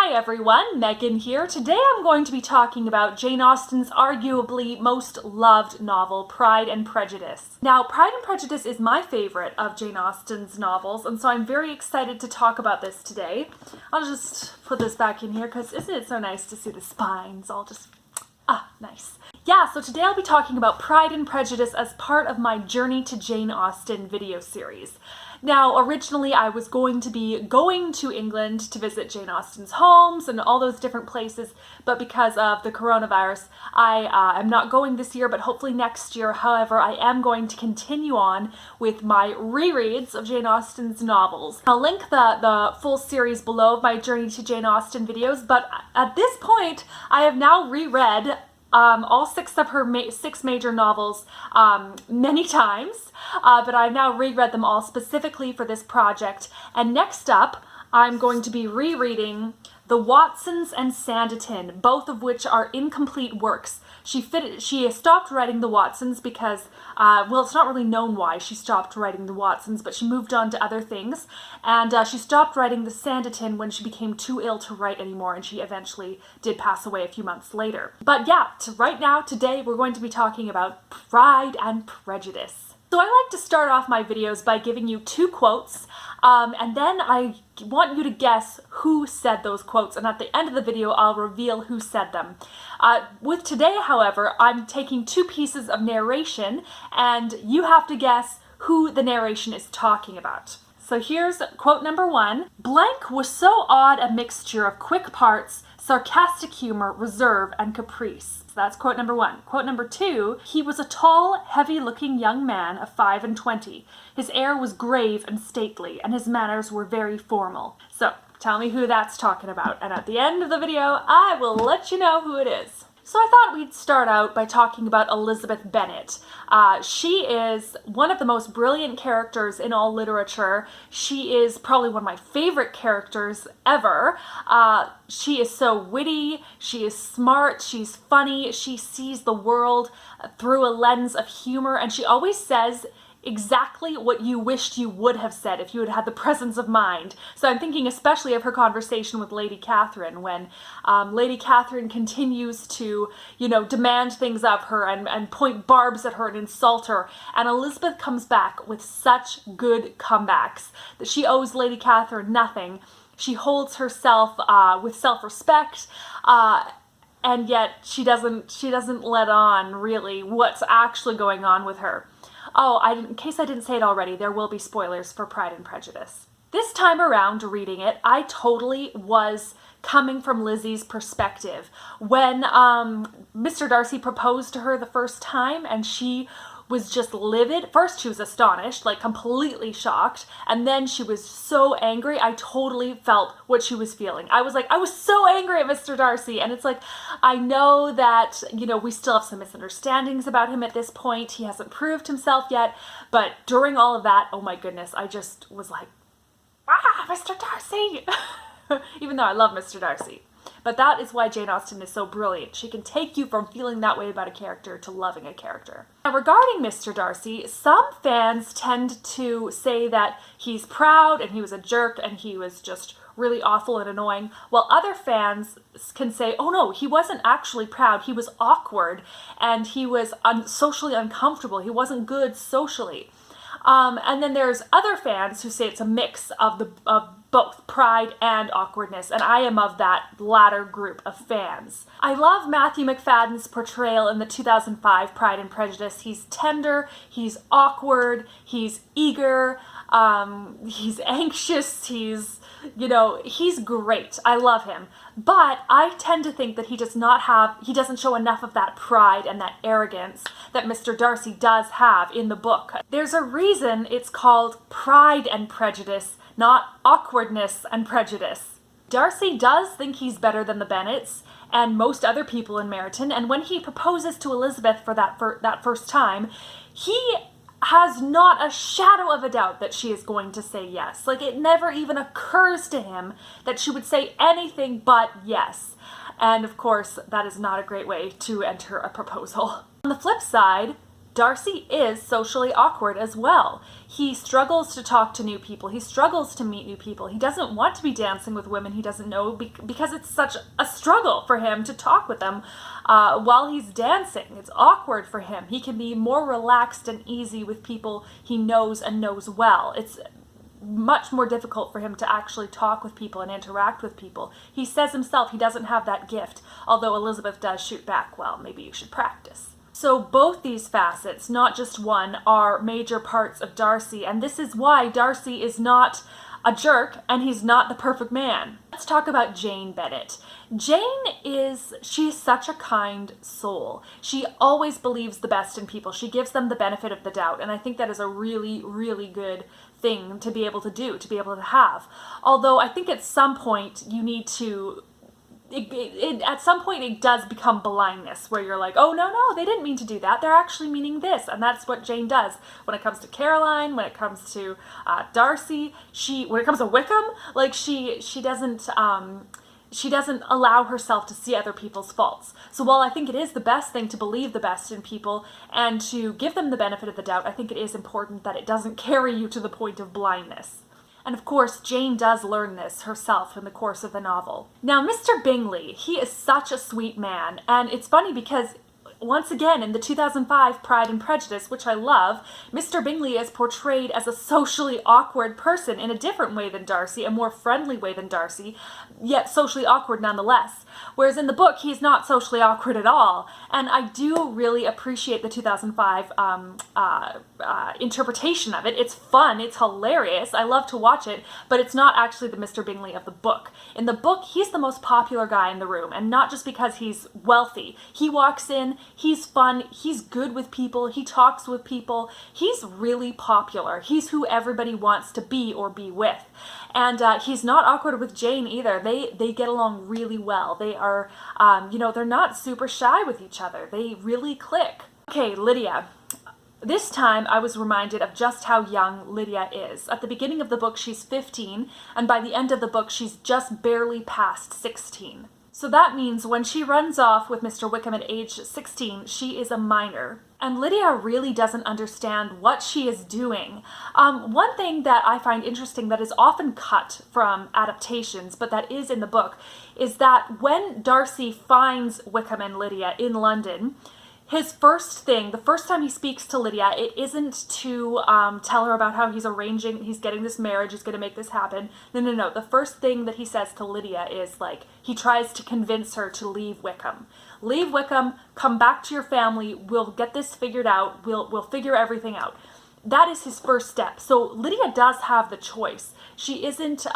Hi everyone, Megan here. Today I'm going to be talking about Jane Austen's arguably most loved novel, Pride and Prejudice. Now, Pride and Prejudice is my favorite of Jane Austen's novels, and so I'm very excited to talk about this today. I'll just put this back in here because isn't it so nice to see the spines all just, nice. Yeah, so today I'll be talking about Pride and Prejudice as part of my Journey to Jane Austen video series. Now, originally I was going to be going to England to visit Jane Austen's homes and all those different places, but because of the coronavirus, I am not going this year, but hopefully next year. However, I am going to continue on with my rereads of Jane Austen's novels. I'll link the full series below of my Journey to Jane Austen videos, but at this point, I have now reread all six of her six major novels many times, but I've now reread them all specifically for this project. And next up, I'm going to be rereading The Watsons and Sanditon, both of which are incomplete works. She stopped writing The Watsons because, well, it's not really known why she stopped writing The Watsons, but she moved on to other things. And she stopped writing The Sanditon when she became too ill to write anymore, and she eventually did pass away a few months later. But yeah, right now, today, we're going to be talking about Pride and Prejudice. So I like to start off my videos by giving you two quotes, and then I want you to guess who said those quotes, and at the end of the video I'll reveal who said them. With today, however, I'm taking two pieces of narration, and you have to guess who the narration is talking about. So here's quote number one. Blank was so odd a mixture of quick parts, sarcastic humor, reserve, and caprice. So that's quote number one. Quote number two, he was a tall, heavy-looking young man of 25. His air was grave and stately, and his manners were very formal. So, tell me who that's talking about, and at the end of the video, I will let you know who it is. So I thought we'd start out by talking about Lydia Bennet. She is one of the most brilliant characters in all literature. She is probably one of my favorite characters ever. She is so witty, she is smart, she's funny, she sees the world through a lens of humor, and she always says exactly what you wished you would have said if you had had the presence of mind. So I'm thinking especially of her conversation with Lady Catherine when Lady Catherine continues to, demand things of her and point barbs at her and insult her. And Elizabeth comes back with such good comebacks that she owes Lady Catherine nothing. She holds herself with self-respect, and yet she doesn't let on really what's actually going on with her. Oh, in case I didn't say it already, there will be spoilers for Pride and Prejudice. This time around reading it, I totally was coming from Lizzie's perspective. When Mr. Darcy proposed to her the first time and she was just livid. First she was astonished, like completely shocked, and then she was so angry. I totally felt what she was feeling. I was so angry at Mr. Darcy, and it's like, I know that, we still have some misunderstandings about him at this point. He hasn't proved himself yet, but during all of that, oh my goodness, I just was like, Mr. Darcy! Even though I love Mr. Darcy. But that is why Jane Austen is so brilliant. She can take you from feeling that way about a character to loving a character. Now, regarding Mr. Darcy, some fans tend to say that he's proud and he was a jerk and he was just really awful and annoying, while other fans can say, oh no, he wasn't actually proud, he was awkward and he was socially uncomfortable, he wasn't good socially. And then there's other fans who say it's a mix of both pride and awkwardness, and I am of that latter group of fans. I love Matthew Macfadyen's portrayal in the 2005 Pride and Prejudice. He's tender, he's awkward, he's eager, he's anxious, he's great. I love him. But I tend to think that he doesn't show enough of that pride and that arrogance that Mr. Darcy does have in the book. There's a reason it's called Pride and Prejudice, not Awkwardness and Prejudice. Darcy does think he's better than the Bennets and most other people in Meryton, and when he proposes to Elizabeth for that first time, he has not a shadow of a doubt that she is going to say yes. Like, it never even occurs to him that she would say anything but yes. And of course, that is not a great way to enter a proposal. On the flip side, Darcy is socially awkward as well. He struggles to talk to new people. He struggles to meet new people. He doesn't want to be dancing with women he doesn't know because it's such a struggle for him to talk with them while he's dancing. It's awkward for him. He can be more relaxed and easy with people he knows and knows well. It's much more difficult for him to actually talk with people and interact with people. He says himself he doesn't have that gift, although Elizabeth does shoot back, well, maybe you should practice. So both these facets, not just one, are major parts of Darcy, and this is why Darcy is not a jerk and he's not the perfect man. Let's talk about Jane Bennet. She's such a kind soul. She always believes the best in people. She gives them the benefit of the doubt, and I think that is a really, really good thing to be able to do, to be able to have. Although I think at some point you need to at some point it does become blindness where you're like, oh no, they didn't mean to do that, they're actually meaning this. And that's what Jane does when it comes to Caroline, when it comes to Darcy, when it comes to Wickham, like she doesn't allow herself to see other people's faults. So while I think it is the best thing to believe the best in people and to give them the benefit of the doubt, I think it is important that it doesn't carry you to the point of blindness. And of course, Jane does learn this herself in the course of the novel. Now, Mr. Bingley, he is such a sweet man, and it's funny because once again, in the 2005 Pride and Prejudice, which I love, Mr. Bingley is portrayed as a socially awkward person in a different way than Darcy, a more friendly way than Darcy, yet socially awkward nonetheless. Whereas in the book, he's not socially awkward at all. And I do really appreciate the 2005 interpretation of it. It's fun, it's hilarious, I love to watch it, but it's not actually the Mr. Bingley of the book. In the book, he's the most popular guy in the room, and not just because he's wealthy. He walks in, he's fun, he's good with people, he talks with people, he's really popular. He's who everybody wants to be or be with. And he's not awkward with Jane either. They get along really well. They are, they're not super shy with each other. They really click. Okay, Lydia. This time I was reminded of just how young Lydia is. At the beginning of the book, she's 15, and by the end of the book, she's just barely past 16. So that means when she runs off with Mr. Wickham at age 16, she is a minor. And Lydia really doesn't understand what she is doing. One thing that I find interesting that is often cut from adaptations, but that is in the book, is that when Darcy finds Wickham and Lydia in London, his first thing, the first time he speaks to Lydia, it isn't to tell her about how he's getting this marriage, he's going to make this happen. No. The first thing that he says to Lydia is he tries to convince her to leave Wickham. Leave Wickham, come back to your family, we'll get this figured out, we'll figure everything out. That is his first step. So Lydia does have the choice. She isn't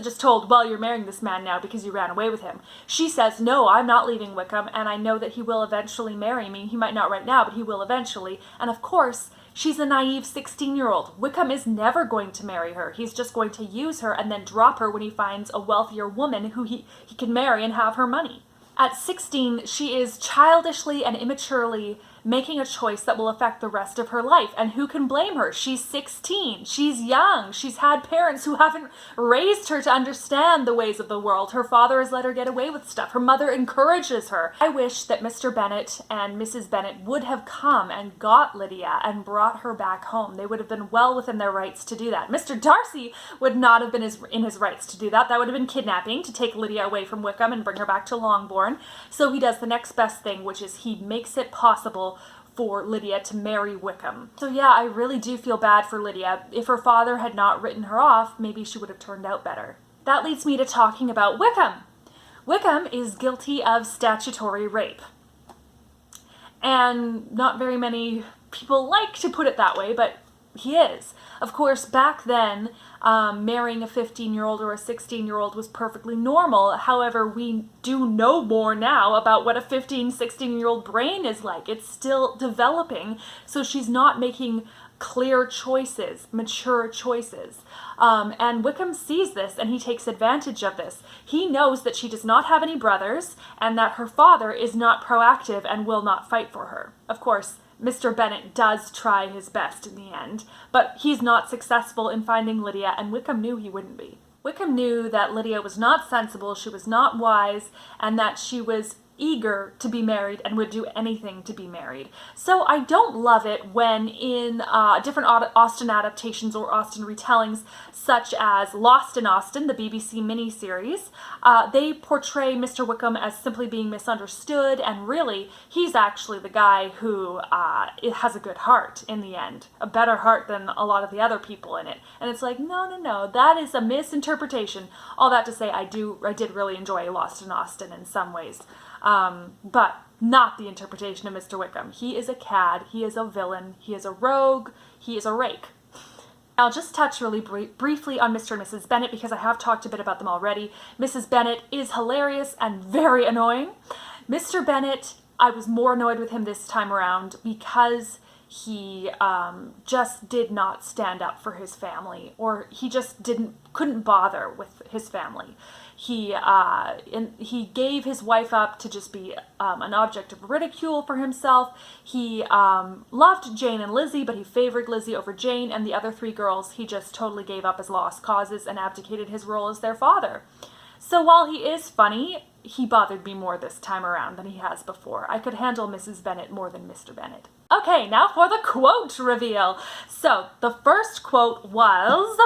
just told, well, you're marrying this man now because you ran away with him. She says, no, I'm not leaving Wickham, and I know that he will eventually marry me. He might not right now, but he will eventually. And of course, she's a naive 16-year-old. Wickham is never going to marry her. He's just going to use her and then drop her when he finds a wealthier woman who he can marry and have her money. At 16, she is childishly and immaturely making a choice that will affect the rest of her life. And who can blame her? She's 16. She's young. She's had parents who haven't raised her to understand the ways of the world. Her father has let her get away with stuff. Her mother encourages her. I wish that Mr. Bennet and Mrs. Bennet would have come and got Lydia and brought her back home. They would have been well within their rights to do that. Mr. Darcy would not have been in his rights to do that. That would have been kidnapping, to take Lydia away from Wickham and bring her back to Longbourn. So he does the next best thing, which is he makes it possible for Lydia to marry Wickham. So yeah, I really do feel bad for Lydia. If her father had not written her off, maybe she would have turned out better. That leads me to talking about Wickham. Wickham is guilty of statutory rape. And not very many people like to put it that way, but he is. Of course, back then, marrying a 15-year-old or a 16-year-old was perfectly normal. However, we do know more now about what a 15, 16-year-old brain is like. It's still developing, so she's not making clear choices, mature choices. And Wickham sees this, and he takes advantage of this. He knows that she does not have any brothers, and that her father is not proactive and will not fight for her. Of course, Mr. Bennet does try his best in the end, but he's not successful in finding Lydia, and Wickham knew he wouldn't be. Wickham knew that Lydia was not sensible, she was not wise, and that she was eager to be married and would do anything to be married. So I don't love it when in different Austen adaptations or Austen retellings, such as Lost in Austen, the BBC miniseries, they portray Mr. Wickham as simply being misunderstood, and really, he's actually the guy who has a good heart in the end, a better heart than a lot of the other people in it. And it's like, no, that is a misinterpretation. All that to say, I did really enjoy Lost in Austen in some ways. But not the interpretation of Mr. Wickham. He is a cad, he is a villain, he is a rogue, he is a rake. I'll just touch really briefly on Mr. and Mrs. Bennet because I have talked a bit about them already. Mrs. Bennet is hilarious and very annoying. Mr. Bennet, I was more annoyed with him this time around because he just did not stand up for his family, or he just couldn't bother with his family. He gave his wife up to just be an object of ridicule for himself. He loved Jane and Lizzie, but he favored Lizzie over Jane, and the other three girls he just totally gave up as lost causes and abdicated his role as their father. So while he is funny, he bothered me more this time around than he has before. I could handle Mrs. Bennet more than Mr. Bennet. Okay, now for the quote reveal. So the first quote was,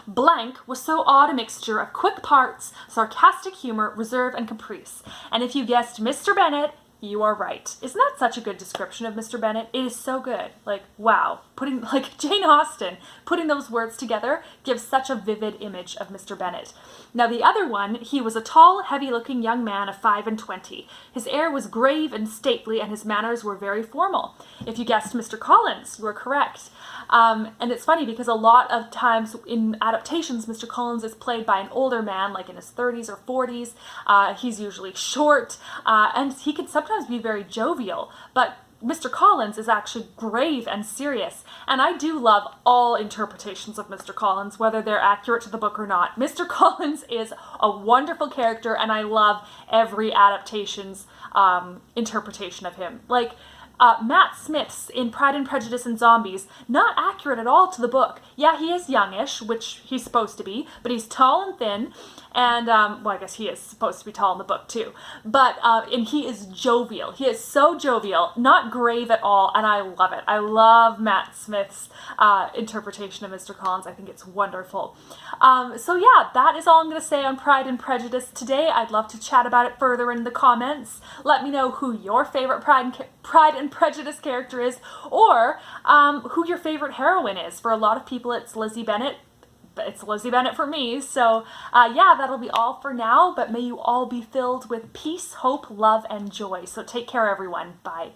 "Blank was so odd a mixture of quick parts, sarcastic humor, reserve, and caprice. And if you guessed Mr. Bennet, you are right." Isn't that such a good description of Mr. Bennet? It is so good. Like, wow. Jane Austen, putting those words together gives such a vivid image of Mr. Bennet. Now the other one, he was a tall, heavy-looking young man of 25. His air was grave and stately, and his manners were very formal. If you guessed Mr. Collins, you were correct. And it's funny because a lot of times in adaptations, Mr. Collins is played by an older man, like in his 30s or 40s. He's usually short, and he can sometimes be very jovial, but Mr. Collins is actually grave and serious, and I do love all interpretations of Mr. Collins, whether they're accurate to the book or not. Mr. Collins is a wonderful character, and I love every adaptation's interpretation of him. Like, Matt Smith's in Pride and Prejudice and Zombies, not accurate at all to the book. Yeah, he is youngish, which he's supposed to be, but he's tall and thin, and, well, I guess he is supposed to be tall in the book too, but, and he is jovial. He is so jovial, not grave at all, and I love it. I love Matt Smith's interpretation of Mr. Collins. I think it's wonderful. So yeah, that is all I'm going to say on Pride and Prejudice today. I'd love to chat about it further in the comments. Let me know who your favorite Pride and Prejudice character is, or who your favorite heroine is. For a lot of people, it's Lizzie Bennet. It's Lizzie Bennet for me. So yeah, that'll be all for now, but may you all be filled with peace, hope, love, and joy. So take care, everyone. Bye.